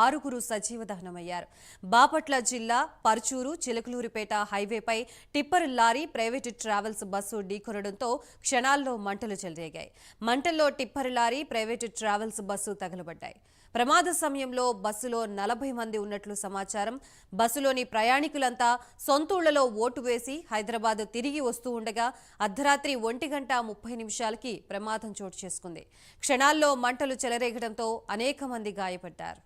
ఆరుగురు సజీవ దహనమయ్యారు. బాపట్ల జిల్లా పర్చూరు చిలకలూరిపేట హైవేపై tipper lorry private travels bus ఢీకొనడంతో క్షణాల్లో మంటలు చెలరేగాయి. మంటల్లో tipper lorry private travels bus తగలబడ్డాయి. ప్రమాద సమయంలో బస్సులో 40 మంది ఉన్నట్లు సమాచారం. బస్సులోని ప్రయాణికులంతా సొంతూళ్లలో ఓటు వేసి హైదరాబాద్ తిరిగి వస్తూ ఉండగా అర్ధరాత్రి 1:30 ప్రమాదం చోటు చేసుకుంది. క్షణాల్లో మంటలు చెలరేగడంతో అనేక మంది గాయపడ్డారు.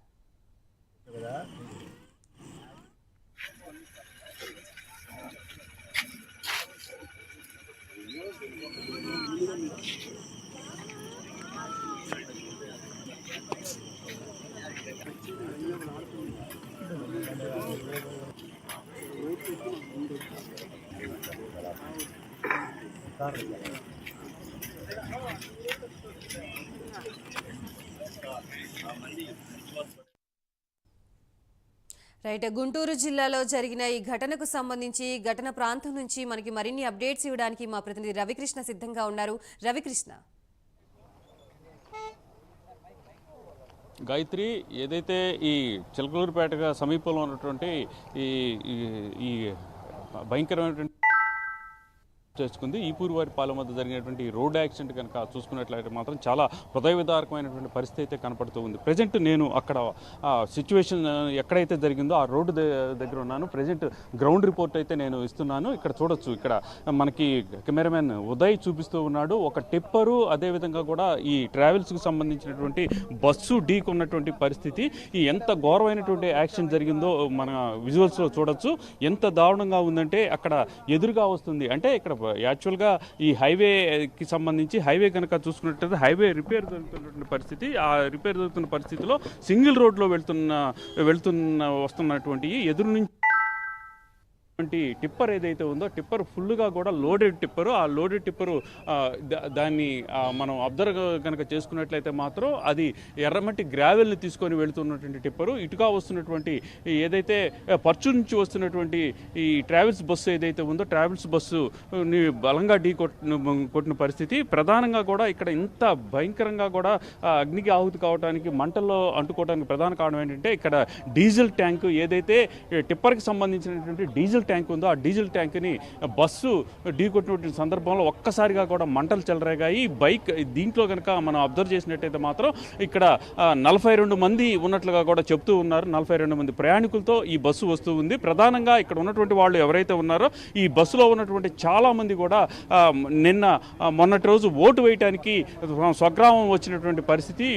రైట్, గుంటూరు జిల్లాలో జరిగిన ఈ ఘటనకు సంబంధించి ఘటన ప్రాంతం నుంచి మనకి మరిన్ని అప్డేట్స్ ఇవ్వడానికి మా ప్రతినిధి రవికృష్ణ సిద్ధంగా ఉన్నారు. రవికృష్ణ. గాయత్రి, ఏదైతే ఈ చిలకలూరిపేట సమీపంలో ఉన్నటువంటి ఈ భయంకరమైనటువంటి చేసుకుంది ఈపూరువారిపాలెం వద్ద జరిగినటువంటి రోడ్ యాక్సిడెంట్ కనుక చూసుకున్నట్లయితే మాత్రం చాలా హృదయ విదారకమైనటువంటి పరిస్థితి అయితే కనపడుతూ ఉంది. ప్రజెంట్ నేను అక్కడ సిచ్యువేషన్ ఎక్కడైతే జరిగిందో ఆ రోడ్డు దగ్గర ఉన్నాను. ప్రజెంట్ గ్రౌండ్ రిపోర్ట్ అయితే నేను ఇస్తున్నాను. ఇక్కడ చూడొచ్చు, ఇక్కడ మనకి కెమెరామెన్ ఉదయ్ చూపిస్తూ ఉన్నాడు. ఒక టిప్పరు, అదేవిధంగా కూడా ఈ ట్రావెల్స్కి సంబంధించినటువంటి బస్సు ఢీకొన్నటువంటి పరిస్థితి. ఈ ఎంత ఘోరమైనటువంటి యాక్సిడెంట్ జరిగిందో మన విజువల్స్లో చూడొచ్చు. ఎంత దారుణంగా ఉందంటే అక్కడ ఎదురుగా వస్తుంది. అంటే ఇక్కడ యాక్చువల్గా ఈ హైవేకి సంబంధించి హైవే కనుక చూసుకున్నట్లయితే హైవే రిపేర్ జరుగుతున్నటువంటి పరిస్థితి. ఆ రిపేర్ జరుగుతున్న పరిస్థితిలో సింగిల్ రోడ్లో వస్తున్నటువంటి ఎదురు నుంచి టిప్పర్ ఏదైతే ఉందో టిప్పర్ ఫుల్గా కూడా లోడెడ్ టిప్పరు. ఆ లోడెడ్ టిప్పరు దాన్ని మనం అబ్జర్వ్ కనుక చేసుకున్నట్లయితే మాత్రం అది ఎర్రమట్టి గ్రావెల్ని తీసుకొని వెళుతున్నటువంటి టిప్పరు. ఇటుగా వస్తున్నటువంటి ఏదైతే పర్చు నుంచి వస్తున్నటువంటి ఈ ట్రావెల్స్ బస్సు ఏదైతే ఉందో ట్రావెల్స్ బస్సుని బలంగా కొట్టిన పరిస్థితి. ప్రధానంగా కూడా ఇక్కడ ఇంత భయంకరంగా కూడా అగ్నికి ఆహుతి కావడానికి, మంటల్లో అంటుకోవడానికి ప్రధాన కారణం ఏంటంటే ఇక్కడ డీజిల్ ట్యాంకు ఏదైతే టిప్పర్కి సంబంధించినటువంటి డీజిల్ ట్యాంక్ ఉందో ఆ డీజిల్ ట్యాంక్ని బస్సు ఢీకొట్టినటువంటి సందర్భంలో ఒక్కసారిగా కూడా మంటలు చెలరేగాయి. బైక్ దీంట్లో కనుక మనం అబ్జర్వ్ చేసినట్టయితే మాత్రం ఇక్కడ 42 మంది ఉన్నట్లుగా కూడా చెప్తూ ఉన్నారు. 42 మంది ప్రయాణికులతో ఈ బస్సు వస్తూ ఉంది. ప్రధానంగా ఇక్కడ ఉన్నటువంటి వాళ్ళు ఎవరైతే ఉన్నారో ఈ బస్సులో ఉన్నటువంటి చాలా మంది కూడా మొన్నటి రోజు ఓటు వేయడానికి స్వగ్రామం వచ్చినటువంటి పరిస్థితి.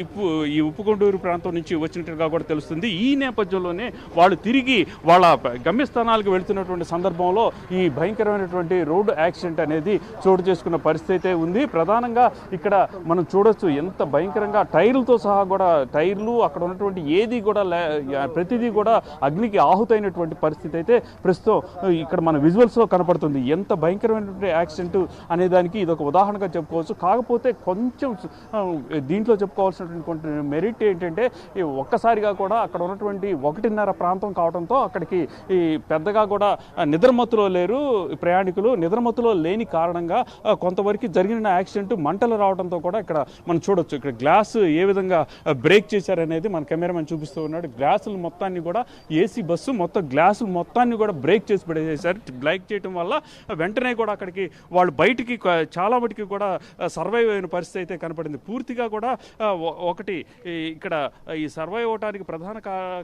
ఈ ఉప్పుకొండూరు ప్రాంతం నుంచి వచ్చినట్టుగా కూడా తెలుస్తుంది. ఈ నేపథ్యంలోనే వాళ్ళు తిరిగి వాళ్ళ గమ్యస్థానాలకు వెళుతున్నటువంటి సందర్భంలో ఈ భయంకరమైనటువంటి రోడ్డు యాక్సిడెంట్ అనేది చోటు చేసుకున్న పరిస్థితి అయితే ఉంది. ప్రధానంగా ఇక్కడ మనం చూడొచ్చు ఎంత భయంకరంగా టైర్లతో సహా కూడా టైర్లు అక్కడ ఉన్నటువంటి ఏది కూడా ప్రతిదీ కూడా అగ్నికి ఆహుతైనటువంటి పరిస్థితి అయితే ప్రస్తుతం ఇక్కడ మన విజువల్స్లో కనపడుతుంది. ఎంత భయంకరమైనటువంటి యాక్సిడెంట్ అనే దానికి ఇది ఒక ఉదాహరణగా చెప్పుకోవచ్చు. కాకపోతే కొంచెం దీంట్లో చెప్పుకోవాల్సినటువంటి మెరిట్ ఏంటంటే ఒక్కసారిగా కూడా అక్కడ ఉన్నటువంటి 1:30 ప్రాంతం కావడంతో అక్కడికి ఈ పెద్దగా కూడా నిద్రమత్తులో లేరు ప్రయాణికులు. నిద్రమత్తులో లేని కారణంగా కొంతవరకు జరిగిన యాక్సిడెంట్ మంటలు రావడంతో కూడా ఇక్కడ మనం చూడొచ్చు. ఇక్కడ గ్లాస్ ఏ విధంగా బ్రేక్ చేశారనేది మన కెమెరామెన్ చూపిస్తూ ఉన్నాడు. గ్లాసులు మొత్తాన్ని కూడా ఏసీ బస్సు మొత్తం గ్లాసులు మొత్తాన్ని కూడా బ్రేక్ చేసి పడేసేశారు. బ్రేక్ చేయడం వల్ల వెంటనే కూడా అక్కడికి వాళ్ళు బయటికి చాలా మటుకి కూడా సర్వైవ్ అయిన పరిస్థితి అయితే కనపడింది. పూర్తిగా కూడా ఒకటి ఇక్కడ ఈ సర్వైవ్ అవడానికి ప్రధాన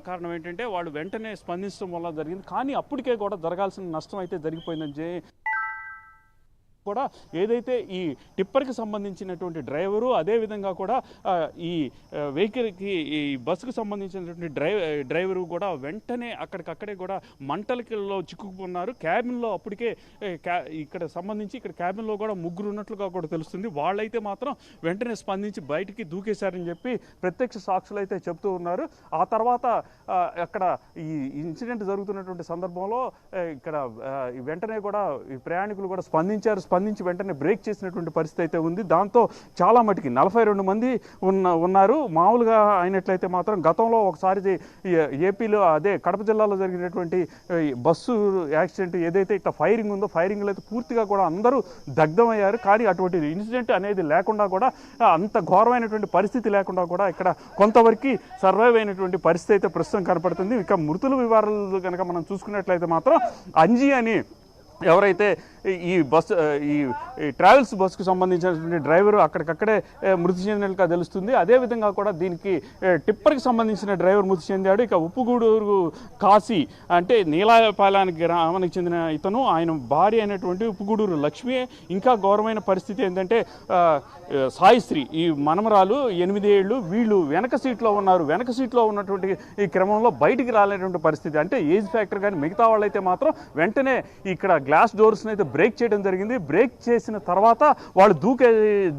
కారణం ఏంటంటే వాళ్ళు వెంటనే స్పందించడం వల్ల జరిగింది. కానీ అప్పటికే కూడా జరగాల్సిన నష్టం అయితే జరిగిపోయిందని కూడా ఏదైతే ఈ టిప్పర్కి సంబంధించినటువంటి డ్రైవరు, అదేవిధంగా కూడా ఈ వెహికల్కి ఈ బస్సుకు సంబంధించినటువంటి డ్రైవరు కూడా వెంటనే అక్కడికక్కడే కూడా మంటలలో చిక్కుకున్నారు. క్యాబిన్లో అప్పటికే ఇక్కడ సంబంధించి ఇక్కడ క్యాబిన్లో కూడా ముగ్గురు ఉన్నట్లుగా కూడా తెలుస్తుంది. వాళ్ళైతే మాత్రం వెంటనే స్పందించి బయటికి దూకేశారని చెప్పి ప్రత్యక్ష సాక్షులు అయితే చెప్తూ ఉన్నారు. ఆ తర్వాత అక్కడ ఈ ఇన్సిడెంట్ జరుగుతున్నటువంటి సందర్భంలో ఇక్కడ వెంటనే కూడా ఈ ప్రయాణికులు కూడా స్పందించారు. స్పందించి వెంటనే బ్రేక్ చేసినటువంటి పరిస్థితి అయితే ఉంది. దాంతో చాలా మటుకి 42 మంది ఉన్నారు. మామూలుగా అయినట్లయితే మాత్రం గతంలో ఒకసారి ఏపీలో అదే కడప జిల్లాలో జరిగినటువంటి బస్సు యాక్సిడెంట్ ఏదైతే ఇట్లా ఫైరింగ్ ఉందో, ఫైరింగ్లో అయితే పూర్తిగా కూడా అందరూ దగ్ధమయ్యారు. కానీ అటువంటి ఇన్సిడెంట్ అనేది లేకుండా కూడా, అంత ఘోరమైనటువంటి పరిస్థితి లేకుండా కూడా ఇక్కడ కొంతవరకు సర్వైవ్ అయినటువంటి పరిస్థితి అయితే ప్రస్తుతం కనపడుతుంది. ఇక మృతుల వివరాలు కనుక మనం చూసుకున్నట్లయితే మాత్రం అంజీ అని ఎవరైతే ఈ బస్సు ఈ ట్రావెల్స్ బస్సుకు సంబంధించినటువంటి డ్రైవరు అక్కడికక్కడే మృతి చెందినట్లుగా తెలుస్తుంది. అదేవిధంగా కూడా దీనికి టిప్పర్కి సంబంధించిన డ్రైవర్ మృతి చెందాడు. ఇక ఉప్పుగూడూరు కాశీ అంటే నీలాయపాలెనికి గ్రామానికి చెందిన ఇతను, ఆయన భార్య అయినటువంటి ఉప్పుగూడూరు లక్ష్మి. ఇంకా ఘోరమైన పరిస్థితి ఏంటంటే సాయిశ్రీ ఈ మనమరాలు 8 ఏళ్ళు, వీళ్ళు వెనక సీట్లో ఉన్నారు. వెనక సీట్లో ఉన్నటువంటి ఈ క్రమంలో బయటికి రాలేనటువంటి పరిస్థితి. అంటే ఏజ్ ఫ్యాక్టర్ కానీ మిగతా వాళ్ళైతే మాత్రం వెంటనే ఇక్కడ గ్లాస్ డోర్స్ని అయితే బ్రేక్ చేయడం జరిగింది. బ్రేక్ చేసిన తర్వాత వాళ్ళు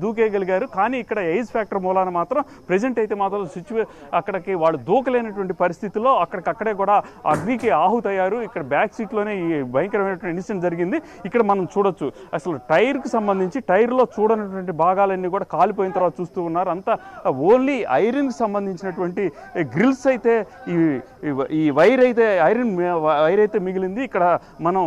దూకేయగలిగారు. కానీ ఇక్కడ ఏజ్ ఫ్యాక్టర్ మూలాన మాత్రం ప్రజెంట్ అయితే మాత్రం అక్కడికి వాళ్ళు దూకలేనటువంటి పరిస్థితుల్లో అక్కడికక్కడే కూడా అగ్నికి ఆహుతయ్యారు. ఇక్కడ బ్యాక్ సీట్లోనే ఈ భయంకరమైనటువంటి ఇన్సిడెంట్ జరిగింది. ఇక్కడ మనం చూడొచ్చు అసలు టైర్కి సంబంధించి టైర్లో చూడనటువంటి భాగాలన్నీ కూడా కాలిపోయిన తర్వాత చూస్తూ ఉన్నారు. అంతా ఓన్లీ ఐరన్కి సంబంధించినటువంటి గ్రిల్స్ అయితే ఈ వైర్ అయితే ఐరన్ వైర్ అయితే మిగిలింది. ఇక్కడ మనం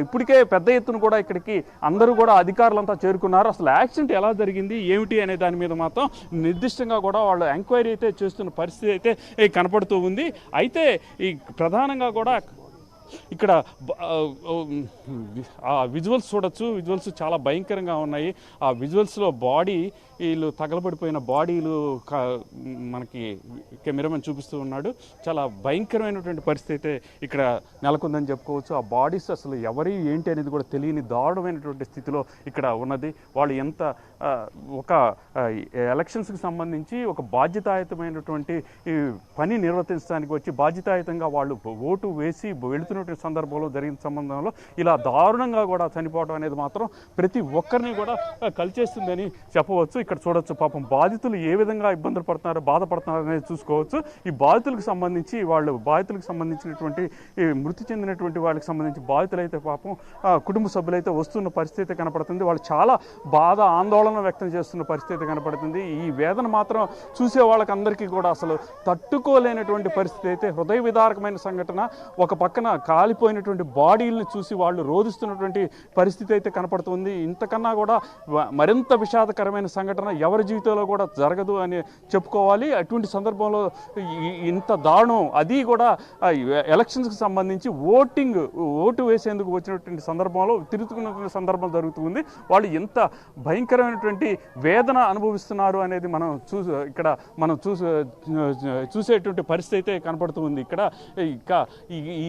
ఇప్పటికే పెద్ద ఎత్తున కూడా ఇక్కడికి అందరూ కూడా అధికారులంతా చేరుకున్నారు. అసలు యాక్సిడెంట్ ఎలా జరిగింది ఏమిటి అనే దాని మీద మాత్రం నిర్దిష్టంగా కూడా వాళ్ళు ఎంక్వైరీ అయితే చేస్తున్న పరిస్థితి అయితే కనపడుతూ ఉంది. అయితే ఈ ప్రధానంగా కూడా ఇక్కడ ఆ విజువల్స్ చూడొచ్చు. విజువల్స్ చాలా భయంకరంగా ఉన్నాయి. ఆ విజువల్స్లో వీళ్ళు తగలబడిపోయిన బాడీలు మనకి కెమెరామెన్ చూపిస్తూ ఉన్నాడు. చాలా భయంకరమైనటువంటి పరిస్థితి అయితే ఇక్కడ నెలకొందని చెప్పుకోవచ్చు. ఆ బాడీస్ అసలు ఎవరి ఏంటి అనేది కూడా తెలియని దారుణమైనటువంటి స్థితిలో ఇక్కడ ఉన్నది. వాళ్ళు ఎంత ఒక ఎలక్షన్స్కి సంబంధించి ఒక బాధ్యతాయుతమైనటువంటి పని నిర్వర్తించడానికి వచ్చి బాధ్యతాయుతంగా వాళ్ళు ఓటు వేసి వెళుతున్నటువంటి సందర్భంలో జరిగిన సంబంధంలో ఇలా దారుణంగా కూడా చనిపోవడం అనేది మాత్రం ప్రతి ఒక్కరిని కూడా కలిచేస్తుందని చెప్పవచ్చు. ఇక్కడ చూడొచ్చు పాపం బాధితులు ఏ విధంగా ఇబ్బందులు పడుతున్నారు, బాధపడుతున్నారు అనేది చూసుకోవచ్చు. ఈ బాధితులకు సంబంధించినటువంటి మృతి చెందినటువంటి వాళ్ళకి సంబంధించి బాధితులైతే పాపం కుటుంబ సభ్యులైతే వస్తున్న పరిస్థితి కనపడుతుంది. వాళ్ళు చాలా బాధ ఆందోళన వ్యక్తం చేస్తున్న పరిస్థితి కనపడుతుంది. ఈ వేదన మాత్రం చూసే వాళ్ళకందరికీ కూడా అసలు తట్టుకోలేనటువంటి పరిస్థితి అయితే హృదయ విదారకమైన సంఘటన. ఒక పక్కన కాలిపోయినటువంటి బాడీలను చూసి వాళ్ళు రోధిస్తున్నటువంటి పరిస్థితి అయితే కనపడుతుంది. ఇంతకన్నా కూడా మరింత విషాదకరమైన సంఘటన ఎవరి జీవితంలో కూడా జరగదు అని చెప్పుకోవాలి. అటువంటి సందర్భంలో ఇంత దారుణం, అది కూడా ఎలక్షన్స్కి సంబంధించి ఓటు వేసేందుకు వచ్చినటువంటి సందర్భంలో తిరుగుతున్నటువంటి సందర్భం జరుగుతుంది. వాళ్ళు ఎంత భయంకరమైనటువంటి వేదన అనుభవిస్తున్నారు అనేది మనం చూసేటువంటి పరిస్థితి అయితే కనపడుతుంది.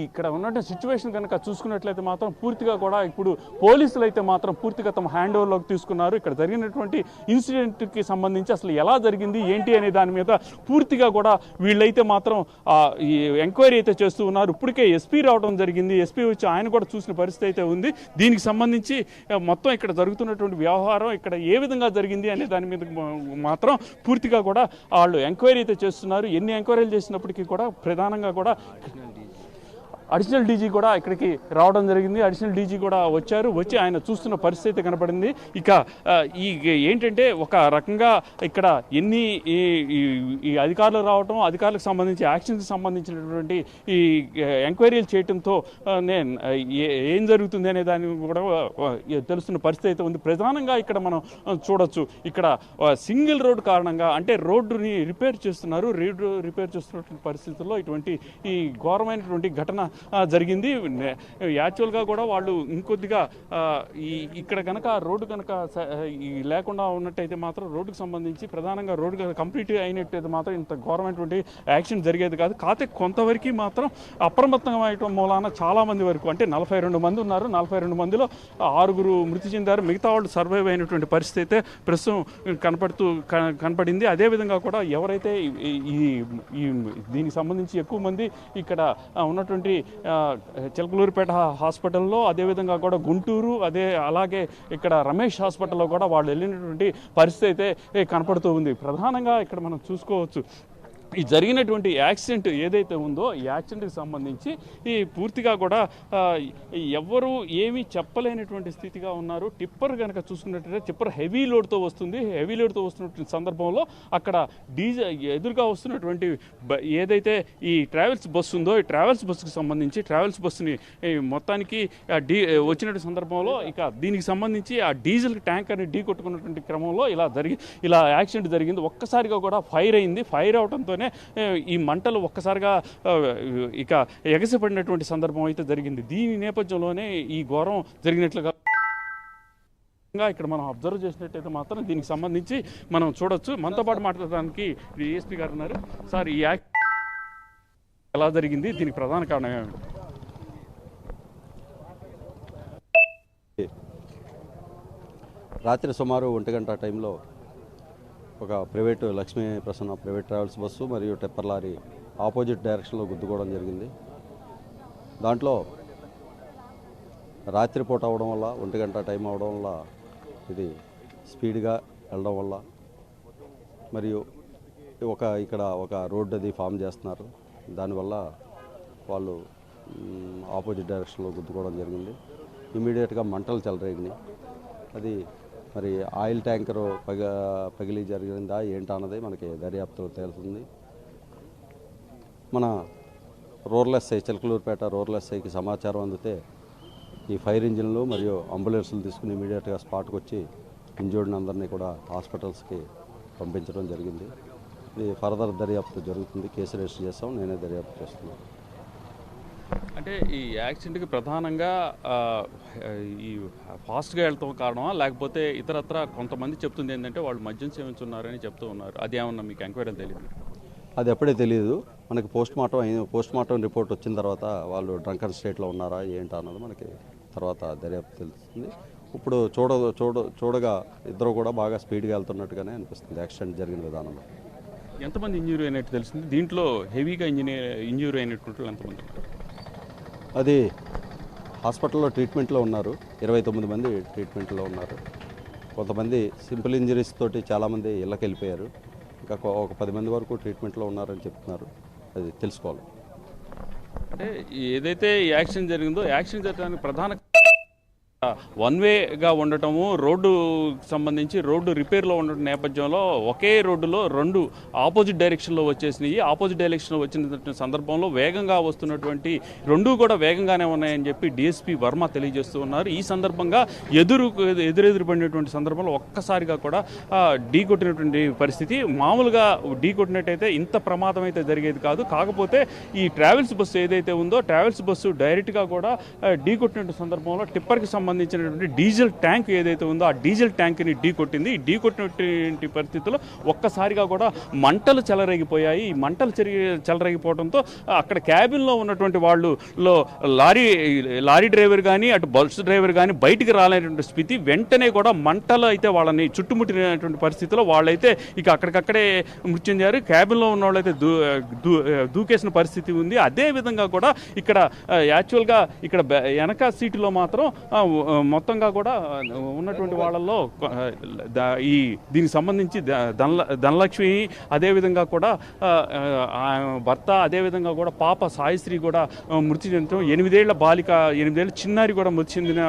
ఇక్కడ ఉన్నటువంటి సిచ్యువేషన్ కనుక చూసుకున్నట్లయితే మాత్రం పూర్తిగా కూడా ఇప్పుడు పోలీసులు అయితే మాత్రం పూర్తిగా తమ హ్యాండ్ ఓవర్లోకి తీసుకున్నారు. ఇక్కడ జరిగినటువంటి ఇన్సిడెంట్కి సంబంధించి అసలు ఎలా జరిగింది ఏంటి అనే దాని మీద పూర్తిగా కూడా వీళ్ళైతే మాత్రం ఈ ఎంక్వైరీ అయితే చేస్తూ ఉన్నారు. ఇప్పటికే ఎస్పీ రావడం జరిగింది. ఎస్పీ వచ్చి ఆయన కూడా చూసిన పరిస్థితి అయితే ఉంది. దీనికి సంబంధించి మొత్తం ఇక్కడ జరుగుతున్నటువంటి వ్యవహారం ఇక్కడ ఏ విధంగా జరిగింది అనే దాని మీద మాత్రం పూర్తిగా కూడా వాళ్ళు ఎంక్వైరీ అయితే చేస్తున్నారు. ఎన్ని ఎంక్వైరీలు చేసినప్పటికీ కూడా ప్రధానంగా కూడా అడిషనల్ డీజీ కూడా ఇక్కడికి రావడం జరిగింది. అడిషనల్ డీజీ కూడా వచ్చి ఆయన చూస్తున్న పరిస్థితి కనపడింది. ఇక ఏంటంటే ఒక రకంగా ఇక్కడ ఈ అధికారులు రావటం, అధికారులకు సంబంధించి యాక్షన్కి సంబంధించినటువంటి ఈ ఎంక్వైరీలు చేయడంతో ఏం జరుగుతుంది అనే దాన్ని కూడా తెలుస్తున్న పరిస్థితి అయితే ఉంది. ప్రధానంగా ఇక్కడ మనం చూడొచ్చు, ఇక్కడ సింగిల్ రోడ్ కారణంగా అంటే రోడ్డుని రిపేర్ చేస్తున్నటువంటి పరిస్థితుల్లో ఇటువంటి ఈ ఘోరమైనటువంటి ఘటన జరిగింది. యాక్చువల్గా కూడా వాళ్ళు ఇంకొద్దిగా ఇక్కడ కనుక రోడ్డు కనుక లేకుండా ఉన్నట్టయితే మాత్రం రోడ్డుకు సంబంధించి ప్రధానంగా రోడ్డు కంప్లీట్ అయినట్టయితే మాత్రం ఇంత ఘోరమైనటువంటి యాక్సిడెంట్ జరిగేది కాదు. కాకపోతే కొంతవరకు మాత్రం అప్రమత్తంగా అయ్యడం మూలాన చాలామంది వరకు అంటే 42 మంది ఉన్నారు. 42 మందిలో 6 మృతి చెందారు. మిగతా వాళ్ళు సర్వైవ్ అయినటువంటి పరిస్థితి అయితే ప్రస్తుతం కనపడింది. అదేవిధంగా కూడా ఎవరైతే దీనికి సంబంధించి ఎక్కువ మంది ఇక్కడ ఉన్నటువంటి చిలకలూరిపేట హాస్పిటల్లో, అదేవిధంగా కూడా గుంటూరు, అలాగే ఇక్కడ రమేష్ హాస్పిటల్లో కూడా వాళ్ళు వెళ్ళినటువంటి పరిస్థితి అయితే కనపడుతూ ఉంది. ప్రధానంగా ఇక్కడ మనం చూసుకోవచ్చు ఈ జరిగినటువంటి యాక్సిడెంట్ ఏదైతే ఉందో ఈ యాక్సిడెంట్కి సంబంధించి ఈ పూర్తిగా కూడా ఎవ్వరూ ఏమీ చెప్పలేనటువంటి స్థితిగా ఉన్నారు. టిప్పర్ కనుక చూసుకున్నట్టయితే టిప్పర్ హెవీ లోడ్తో వస్తుంది. హెవీ లోడ్తో వస్తున్నటువంటి సందర్భంలో అక్కడ ఎదురుగా వస్తున్నటువంటి ఏదైతే ఈ ట్రావెల్స్ బస్సు ఉందో ఈ ట్రావెల్స్ బస్సుకి సంబంధించి ట్రావెల్స్ బస్సుని మొత్తానికి వచ్చినటువంటి సందర్భంలో ఇక దీనికి సంబంధించి ఆ డీజిల్ ట్యాంకర్ని ఢీ కొట్టుకున్నటువంటి క్రమంలో ఇలా యాక్సిడెంట్ జరిగింది. ఒక్కసారిగా కూడా ఫైర్ అయింది. ఫైర్ అవడంతోనే ఈ మంటలు ఒక్కసారిగా ఇక ఎగసిపడినటువంటి సందర్భం అయితే జరిగింది. దీని నేపథ్యంలోనే ఈ ఘోరం జరిగినట్లుగా ఇక్కడ మనం అబ్జర్వ్ చేసినట్టయితే మాత్రం దీనికి సంబంధించి మనం చూడొచ్చు. మనతో పాటు మాట్లాడడానికి డిఎస్పీ గారు ఉన్నారు. సార్, ఈ ఎలా జరిగింది, దీనికి ప్రధాన కారణం ఏమిటి? రాత్రి సుమారు 1 గంట టైంలో ఒక private Lakshmi Prasanna private travels bus మరియు టిప్పర్ లారీ ఆపోజిట్ డైరెక్షన్లో గుద్దుకోవడం జరిగింది. దాంట్లో రాత్రిపూట అవడం వల్ల 1 గంట టైం అవడం వల్ల ఇది స్పీడ్గా వెళ్ళడం వల్ల మరియు ఇక్కడ ఒక రోడ్డు అది ఫామ్ చేస్తున్నారు. దానివల్ల వాళ్ళు ఆపోజిట్ డైరెక్షన్లో గుద్దుకోవడం జరిగింది. ఇమీడియట్గా మంటలు చెలరేగినాయి. అది మరి ఆయిల్ ట్యాంకరు పగిలి జరిగిందా ఏంటన్నది మనకి దర్యాప్తులో తేలుతుంది. మన రూరల్ ఎస్ఐ చిలకలూరుపేట రూరల్ ఎస్ఐకి సమాచారం అందితే ఈ ఫైర్ ఇంజిన్లు మరియు అంబులెన్సులు తీసుకుని ఇమీడియట్గా స్పాట్కి వచ్చి ఇంజూర్డ్ అందరినీ కూడా హాస్పిటల్స్కి పంపించడం జరిగింది. ఇది ఫర్దర్ దర్యాప్తు జరుగుతుంది. కేసు రిజిస్టర్ చేస్తాం. నేనే దర్యాప్తు చేస్తున్నాను. అంటే ఈ యాక్సిడెంట్కి ప్రధానంగా ఈ ఫాస్ట్గా వెళ్తాం కారణమా, లేకపోతే ఇతరత్ర కొంతమంది చెప్తుంది ఏంటంటే వాళ్ళు మద్యం సేవించున్నారని చెప్తూ ఉన్నారు. అదేమన్నా మీకు ఎంక్వైరీలు తెలియదు? అది ఎప్పుడే తెలియదు. మనకి పోస్ట్ మార్టం రిపోర్ట్ వచ్చిన తర్వాత వాళ్ళు డ్రంకన్ స్టేట్లో ఉన్నారా ఏంటా అన్నది మనకి తర్వాత దర్యాప్తు తెలుస్తుంది. ఇప్పుడు చూడగా ఇద్దరు కూడా బాగా స్పీడ్గా వెళ్తున్నట్టుగానే అనిపిస్తుంది యాక్సిడెంట్ జరిగిన విధానంలో. ఎంతమంది ఇంజూరీ అయినట్టు తెలుస్తుంది? దీంట్లో హెవీగా ఇంజూరీ అయినటువంటి ఎంతమంది? అది హాస్పిటల్లో ట్రీట్మెంట్లో ఉన్నారు. 29 మంది ట్రీట్మెంట్లో ఉన్నారు. కొంతమంది సింపుల్ ఇంజరీస్ తోటి చాలామంది ఇళ్ళకి వెళ్ళిపోయారు. ఇంకా ఒక 10 మంది వరకు ట్రీట్మెంట్లో ఉన్నారని చెప్తున్నారు. అది తెలుసుకోవాలి. అంటే ఏదైతే యాక్సిడెంట్ జరిగిందో యాక్సిడెంట్ జరగడానికి ప్రధాన వన్ వేగా ఉండటము, రోడ్డు సంబంధించి రోడ్డు రిపేర్లో ఉండటం నేపథ్యంలో ఒకే రోడ్డులో 2 ఆపోజిట్ డైరెక్షన్లో వచ్చేసినాయి. ఆపోజిట్ డైరెక్షన్లో వచ్చిన సందర్భంలో వేగంగా వస్తున్నటువంటి 2 కూడా వేగంగానే ఉన్నాయని చెప్పి డిఎస్పీ వర్మ తెలియజేస్తూ ఉన్నారు. ఈ సందర్భంగా ఎదురెదురు పడినటువంటి సందర్భంలో ఒక్కసారిగా కూడా ఢీ కొట్టినటువంటి పరిస్థితి. మామూలుగా ఢీ కొట్టినట్టయితే ఇంత ప్రమాదం అయితే జరిగేది కాదు. కాకపోతే ఈ ట్రావెల్స్ బస్సు ఏదైతే ఉందో ట్రావెల్స్ బస్సు డైరెక్ట్గా కూడా ఢీ కొట్టినటువంటి సందర్భంలో టిప్పర్కి సంబంధించినటువంటి డీజిల్ ట్యాంక్ ఏదైతే ఉందో ఆ డీజిల్ ట్యాంక్ని ఢీ కొట్టింది. ఈ ఢీ కొట్టినటువంటి పరిస్థితుల్లో ఒక్కసారిగా కూడా మంటలు చెలరేగిపోయాయి. ఈ మంటలు చెలరేగిపోవడంతో అక్కడ క్యాబిన్లో ఉన్నటువంటి వాళ్ళలో లారీ డ్రైవర్ కానీ అటు బస్ డ్రైవర్ కానీ బయటికి రాలేనటువంటి స్థితి. వెంటనే కూడా మంటలు అయితే వాళ్ళని చుట్టుముట్టినటువంటి పరిస్థితిలో వాళ్ళైతే ఇక అక్కడికక్కడే మృతి చెందారు. క్యాబిన్లో ఉన్న వాళ్ళైతే దూకేసిన పరిస్థితి ఉంది. అదేవిధంగా కూడా ఇక్కడ యాక్చువల్గా ఇక్కడ వెనక సీటులో మాత్రం మొత్తంగా కూడా ఉన్నటువంటి వాళ్ళల్లో దీనికి సంబంధించి ధనలక్ష్మి, అదేవిధంగా కూడా భర్త, అదేవిధంగా కూడా పాప సాయిశ్రీ కూడా మృతి చెందడం, 8 ఏళ్ల బాలిక, 8 ఏళ్ల చిన్నారి కూడా మృతి చెందిన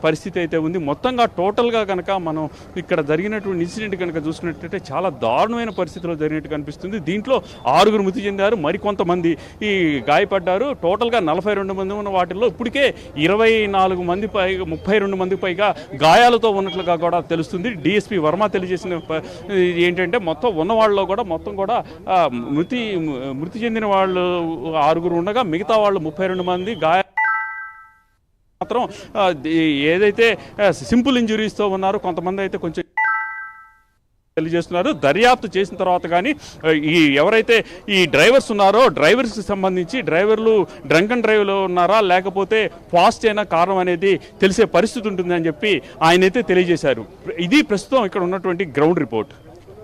పరిస్థితి అయితే ఉంది. మొత్తంగా టోటల్గా కనుక మనం ఇక్కడ జరిగినటువంటి ఇన్సిడెంట్ కనుక చూసుకున్నట్టయితే చాలా దారుణమైన పరిస్థితిలో జరిగినట్టు కనిపిస్తుంది. దీంట్లో 6 మృతి చెందారు, మరికొంతమంది ఈ గాయపడ్డారు. టోటల్గా 42 మంది ఉన్న వాటిల్లో ఇప్పటికే 24 మంది 32 మందికి పైగా గాయాలతో ఉన్నట్లుగా కూడా తెలుస్తుంది. డిఎస్పీ వర్మ తెలియజేసిన ఏంటంటే మొత్తం ఉన్న వాళ్ళలో కూడా మొత్తం కూడా మృతి చెందిన వాళ్ళు 6 ఉండగా మిగతా వాళ్ళు 32 మంది మాత్రం ఏదైతే సింపుల్ ఇంజురీస్తో ఉన్నారో కొంతమంది అయితే కొంచెం తెలియజేస్తున్నారు. దర్యాప్తు చేసిన తర్వాత కానీ ఎవరైతే ఈ డ్రైవర్స్ ఉన్నారో డ్రైవర్స్కి సంబంధించి డ్రైవర్లు డ్రంకన్ డ్రైవ్లో ఉన్నారా లేకపోతే ఫాస్ట్ అయినా కారణం అనేది తెలిసే పరిస్థితి ఉంటుందని చెప్పి ఆయన అయితే తెలియజేశారు. ఇది ప్రస్తుతం ఇక్కడ ఉన్నటువంటి గ్రౌండ్ రిపోర్ట్.